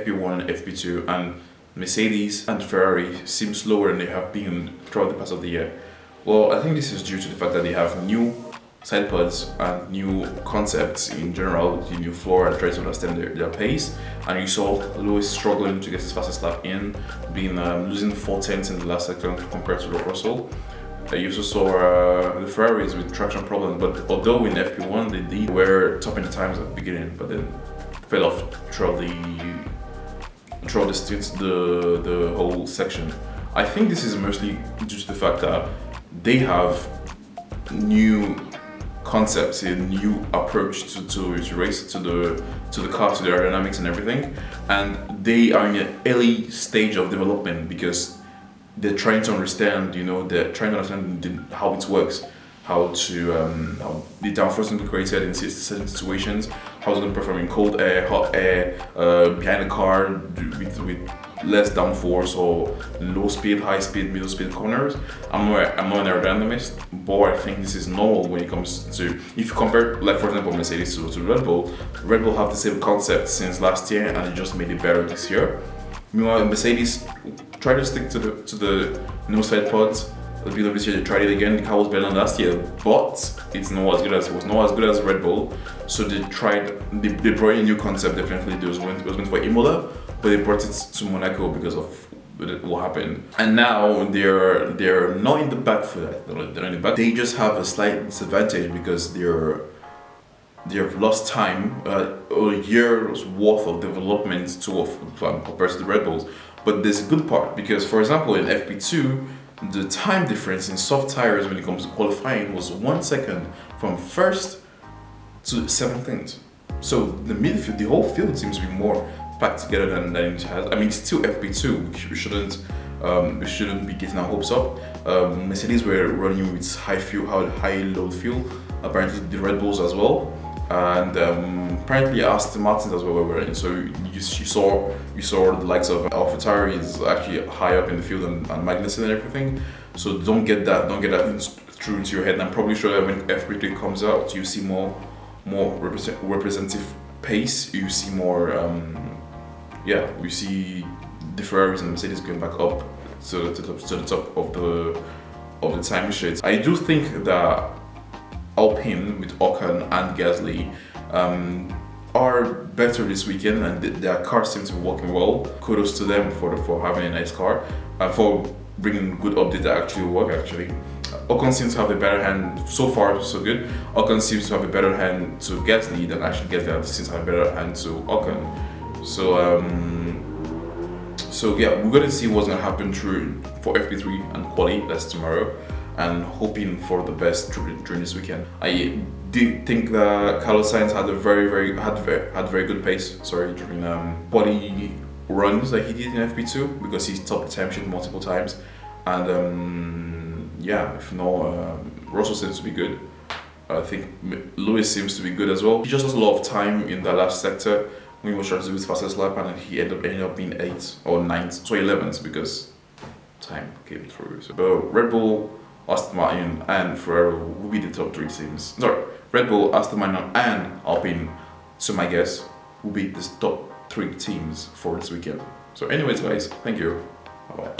FP1, FP2, and Mercedes and Ferrari seem slower than they have been throughout the past of the year. Well, I think this is due to the fact that they have new side pods and new concepts in general, the new floor, and trying to understand their pace. And you saw Lewis struggling to get his fastest lap in, being losing 4 tenths in the last second compared to Russell. You also saw the Ferraris with traction problems, but although in FP1 they were topping the times at the beginning, but then fell off throughout the stints, the whole section. I think this is mostly due to the fact that they have new concepts, a new approach to race, to the car, to the aerodynamics and everything, and they are in an early stage of development because they're trying to understand, they're trying to understand how it works, how the downforce can be created in certain situations, how it's going to perform in cold air, hot air, behind the car with less downforce or low speed, high speed, middle speed corners. I'm not an aerodynamist, but I think this is normal when it comes to, if you compare, like for example, Mercedes to Red Bull have the same concept since last year and they just made it better this year. Meanwhile, Mercedes tried to stick to the no side pods. A bit of this year they tried it again. The car was better than last year, but it was not as good as Red Bull. So they brought in a new concept. Definitely, it was meant for Imola, but they brought it to Monaco because of what happened. And now they're not in the back for that. They're not in the back. They just have a slight disadvantage because they've lost time, a year's worth of development compared to the Red Bulls. But there's a good part because, for example, in FP2, the time difference in soft tires when it comes to qualifying was 1 second from first to 17th. So the midfield, the whole field seems to be more packed together than it has. I mean, it's still FP2, we shouldn't be getting our hopes up. Mercedes were running with high load fuel. Apparently the Red Bulls as well. And apparently Aston Martin as well were running. So you saw the likes of AlphaTauri is actually high up in the field and Magnussen and everything. So don't get that through into your head. And I'm probably sure that when FP3 comes out, you see more representative pace. You see more, you see the Ferraris and Mercedes going back up to the top of the time sheet. I do think that Alpine with Ocon and Gasly are better this weekend, and their car seems to be working well. Kudos to them for having a nice car and for bringing good update that actually work. Ocon seems to have a better hand so far, so good. Ocon seems to have a better hand to Gasly than actually Gasly seems to have a better hand to Ocon. So yeah, we're gonna see what's gonna happen for FP3 and quali. That's tomorrow. And hoping for the best during this weekend. I did think that Carlos Sainz had very good pace. During quali runs that he did in FP2 because he's topped the time sheet multiple times. And if not, Russell seems to be good. I think Lewis seems to be good as well. He just lost a lot of time in the last sector when he was trying to do his fastest lap, and he ended up being 8th or 9th, so 11th because time came through. So Red Bull, Aston Martin and Ferrari will be the top 3 teams. Red Bull, Aston Martin and Alpine, to my guess, will be the top 3 teams for this weekend. So anyways guys, thank you. Bye bye.